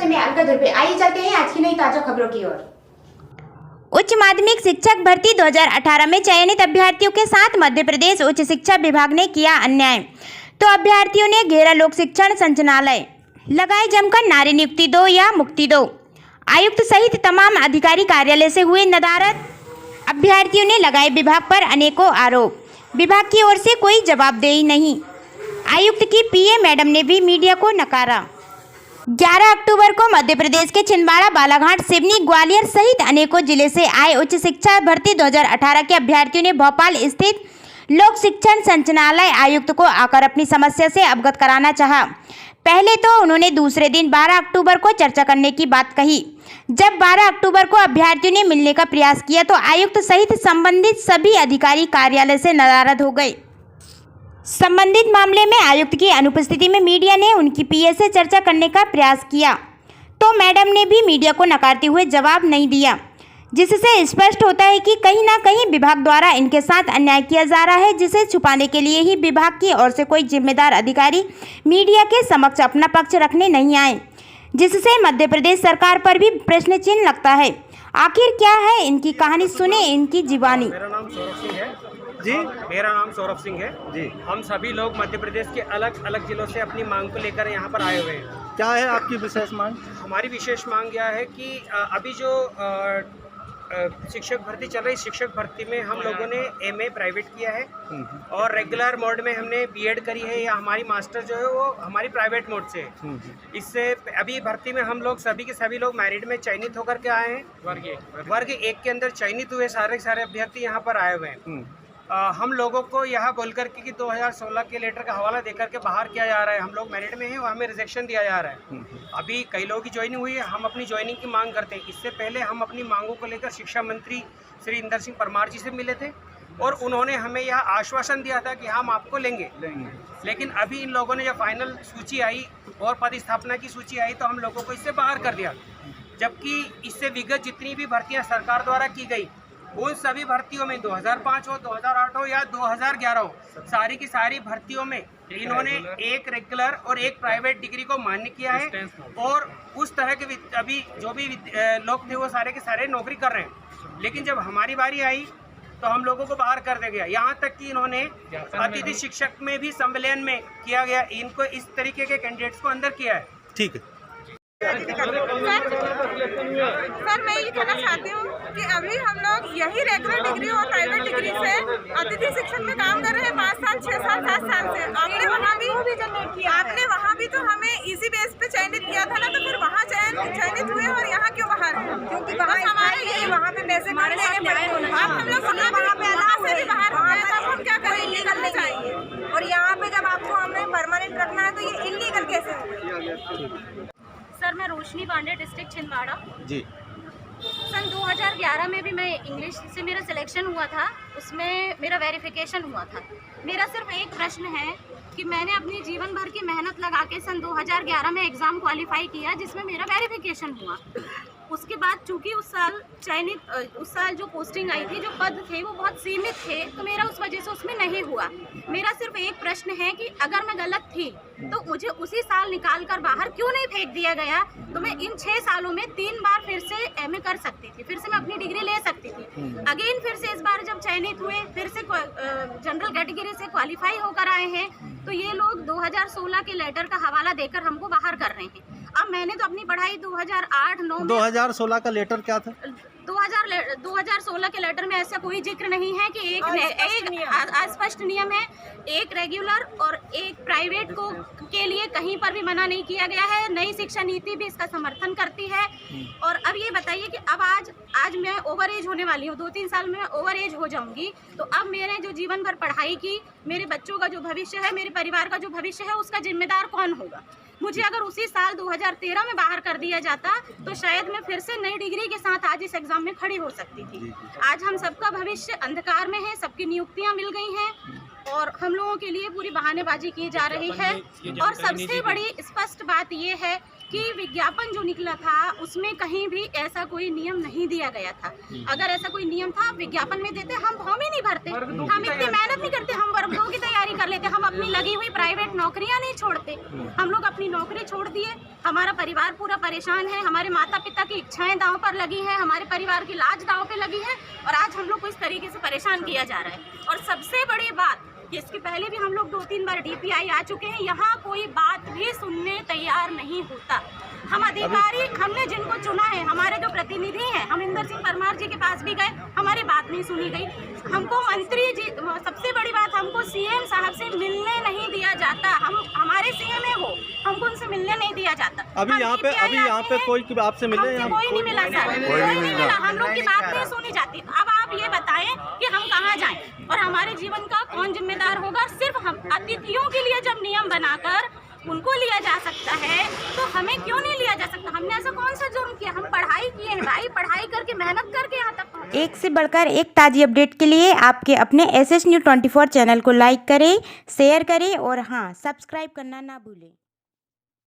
से मैं अलका दुर्बे। आइए चलते हैं आज की नई ताजा खबरों की ओर। उच्च माध्यमिक शिक्षक भर्ती 2018 में चयनित अभ्यर्थियों के साथ मध्य प्रदेश उच्च शिक्षा विभाग ने किया अन्याय, तो अभ्यर्थियों ने घेरा लोक शिक्षण संचालनालय, लगाए जमकर नारी नियुक्ति दो या मुक्ति दो। आयुक्त सहित तमाम अधिकारी कार्यालय से हुए नदारद। अभ्यर्थियों ने लगाए विभाग पर अनेकों आरोप, विभाग की ओर से कोई जवाबदेही नहीं। आयुक्त की पीए मैडम ने भी मीडिया को नकारा। 11 अक्टूबर को मध्य प्रदेश के छिंदवाड़ा, बालाघाट, सिवनी, ग्वालियर सहित अनेकों जिले से आए उच्च शिक्षा भर्ती 2018 के अभ्यर्थियों ने भोपाल स्थित लोक शिक्षण संचालनालय आयुक्त को आकर अपनी समस्या से अवगत कराना चाहा। पहले तो उन्होंने दूसरे दिन 12 अक्टूबर को चर्चा करने की बात कही। जब 12 अक्टूबर को अभ्यर्थियों ने मिलने का प्रयास किया तो आयुक्त सहित संबंधित सभी अधिकारी कार्यालय से नदारद हो गए। संबंधित मामले में आयुक्त की अनुपस्थिति में मीडिया ने उनकी पीए से चर्चा करने का प्रयास किया तो मैडम ने भी मीडिया को नकारते हुए जवाब नहीं दिया, जिससे स्पष्ट होता है कि कहीं ना कहीं विभाग द्वारा इनके साथ अन्याय किया जा रहा है, जिसे छुपाने के लिए ही विभाग की ओर से कोई जिम्मेदार अधिकारी मीडिया के समक्ष अपना पक्ष रखने नहीं आए, जिससे मध्य प्रदेश सरकार पर भी प्रश्न चिन्ह लगता है। आखिर क्या है इनकी कहानी, सुने इनकी जीवानी। मेरा नाम सौरभ सिंह है जी। मेरा नाम सौरभ सिंह है जी। हम सभी लोग मध्य प्रदेश के अलग अलग जिलों से अपनी मांग को लेकर यहाँ पर आए हुए हैं। क्या है आपकी विशेष मांग? हमारी विशेष मांग यह है कि अभी जो शिक्षक भर्ती चल रही, शिक्षक भर्ती में हम लोगों ने एमए प्राइवेट किया है और रेगुलर मोड में हमने बीएड करी है, या हमारी मास्टर जो है वो हमारी प्राइवेट मोड से है। इससे अभी भर्ती में हम लोग सभी के सभी लोग मैरिट में चयनित होकर के आए हैं। वर्ग एक के अंदर चयनित हुए सारे अभ्यर्थी यहाँ पर आए हुए हैं। हम लोगों को यह बोल कर कि 2016 के लेटर का हवाला देकर के बाहर किया जा रहा है। हम लोग मेरिट में हैं और हमें रिजेक्शन दिया जा रहा है। अभी कई लोगों की ज्वाइनिंग हुई है, हम अपनी ज्वाइनिंग की मांग करते हैं। इससे पहले हम अपनी मांगों को लेकर शिक्षा मंत्री श्री इंदर सिंह परमार जी से मिले थे और उन्होंने हमें यह आश्वासन दिया था कि हम आपको लेंगे। लेकिन अभी इन लोगों ने जब फाइनल सूची आई और पद स्थापना की सूची आई तो हम लोगों को इससे बाहर कर दिया, जबकि इससे विगत जितनी भी भर्तियाँ सरकार द्वारा की गई उन सभी भर्तियों में 2005 हो, 2008 हो या 2011 हो, सारी की सारी भर्तियों में इन्होंने एक रेगुलर और एक प्राइवेट डिग्री को मान्य किया है और उस तरह के अभी जो भी लोग थे वो सारे के सारे नौकरी कर रहे हैं। लेकिन जब हमारी बारी आई तो हम लोगों को बाहर कर दिया गया। यहाँ तक कि इन्होंने अतिथि शिक्षक में भी संविलियन में किया गया, इनको इस तरीके के कैंडिडेट्स को अंदर किया है। ठीक है सर, मैं ये कहना चाहती हूँ कि अभी हम लोग यही रेगुलर डिग्री और प्राइवेट डिग्री से अतिथि शिक्षक में काम कर रहे हैं 5 साल, 6 साल, 7 साल से। आपने वहाँ भी तो हमें इसी बेस पे चयनित किया था ना, तो फिर वहाँ चयनित हुए और यहाँ क्यों बाहर है? क्योंकि हमारे ये वहाँ पे पैसे हम लोग वहाँ से भी बाहर हो गए, तब हम क्या करें? निकलने चाहिए। और यहाँ पे जब आपको हमें परमानेंट रखना है तो ये इलीगल कैसे हो? सर, मैं रोशनी पांडे, डिस्ट्रिक्ट छिंदवाड़ा जी। सन 2011 में भी मैं इंग्लिश से मेरा सिलेक्शन हुआ था, उसमें मेरा वेरिफिकेशन हुआ था। मेरा सिर्फ एक प्रश्न है कि मैंने अपनी जीवन भर की मेहनत लगा के सन 2011 में एग्ज़ाम क्वालिफाई किया जिसमें मेरा वेरिफिकेशन हुआ। उसके बाद चूँकि उस साल जो पोस्टिंग आई थी, जो पद थे वो बहुत सीमित थे, तो मेरा उस वजह से उसमें नहीं हुआ। मेरा सिर्फ एक प्रश्न है कि अगर मैं गलत थी तो मुझे उसी साल निकाल कर बाहर क्यों नहीं फेंक दिया गया? तो मैं इन 6 सालों में 3 बार फिर से एमए कर सकती थी, फिर से मैं अपनी डिग्री ले सकती थी। अगेन फिर से इस बार जब चयनित हुए, फिर से जनरल कैटेगरी से क्वालिफाई होकर आए हैं, तो ये लोग 2016 के लेटर का हवाला देकर हमको बाहर कर रहे हैं। अब मैंने तो अपनी पढ़ाई 2008-9 में 2016 का लेटर क्या था? 2016 के लेटर में ऐसा कोई जिक्र नहीं है कि एक स्पष्ट नियम है, एक रेगुलर और एक प्राइवेट को के लिए कहीं पर भी मना नहीं किया गया है। नई शिक्षा नीति भी इसका समर्थन करती है। और अब ये बताइए कि अब आज मैं ओवर एज होने वाली हूँ, 2-3 साल में ओवर एज हो जाऊंगी, तो अब मैंने जो जीवन भर पढ़ाई की, मेरे बच्चों का जो भविष्य है, मेरे परिवार का जो भविष्य है, उसका जिम्मेदार कौन होगा? मुझे अगर उसी साल 2013 में बाहर कर दिया जाता तो शायद मैं फिर से नई डिग्री के साथ आज इस एग्जाम में खड़ी हो सकती थी। आज हम सबका भविष्य अंधकार में है, सबकी नियुक्तियां मिल गई हैं और हम लोगों के लिए पूरी बहानेबाजी की जा रही है। और सबसे बड़ी स्पष्ट बात ये है कि विज्ञापन जो निकला था उसमें कहीं भी ऐसा कोई नियम नहीं दिया गया था। अगर ऐसा कोई नियम था विज्ञापन में देते, हम फॉर्म ही नहीं भरते, हम इतनी मेहनत नहीं करते, हम वर्ग 2 की तैयारी कर लेते, हम अपनी लगी हुई प्राइवेट नौकरियां नहीं छोड़ते। हम लोग अपनी नौकरी छोड़ दिए, हमारा परिवार पूरा परेशान है, हमारे माता पिता की इच्छाएं दांव पर लगी है, हमारे परिवार की लाज दांव पे लगी है और आज हम लोग को इस तरीके से परेशान किया जा रहा है। और सबसे बड़ी बात, इसके पहले भी हम लोग 2-3 बार DPI आ चुके हैं, यहाँ कोई बात भी सुनने तैयार नहीं होता। हम अधिकारी, हमने जिनको चुना है, हमारे जो प्रतिनिधि हैं, हम इंदर सिंह परमार जी के पास भी गए, हमारी बात नहीं सुनी गई। हमको मंत्री जी, सबसे बड़ी बात, हमको CM साहब से मिलने नहीं दिया जाता। हमारे CM है वो, हमको उनसे मिलने नहीं दिया जाता। अभी यहाँ पे कोई आपसे मिले? कोई नहीं मिला सर, कोई नहीं मिला, हम लोग की बात नहीं सुनी जाती। अब आप ये बताएं कि हम कहाँ जाएं और हमारे जीवन का कौन जिम्मेदार होगा? सिर्फ हम अतिथियों के लिए जब नियम बनाकर उनको लिया जा सकता है तो हमें क्यों नहीं लिया जा सकता? हमने ऐसा कौन सा जुर्म किया? हम पढ़ाई किए हैं भाई, पढ़ाई करके मेहनत करके यहाँ तक पहुँचे। एक से बढ़कर एक ताज़ी अपडेट के लिए आपके अपने SS News 24 चैनल को लाइक करें, शेयर करें और हाँ, सब्सक्राइब करना ना भूलें।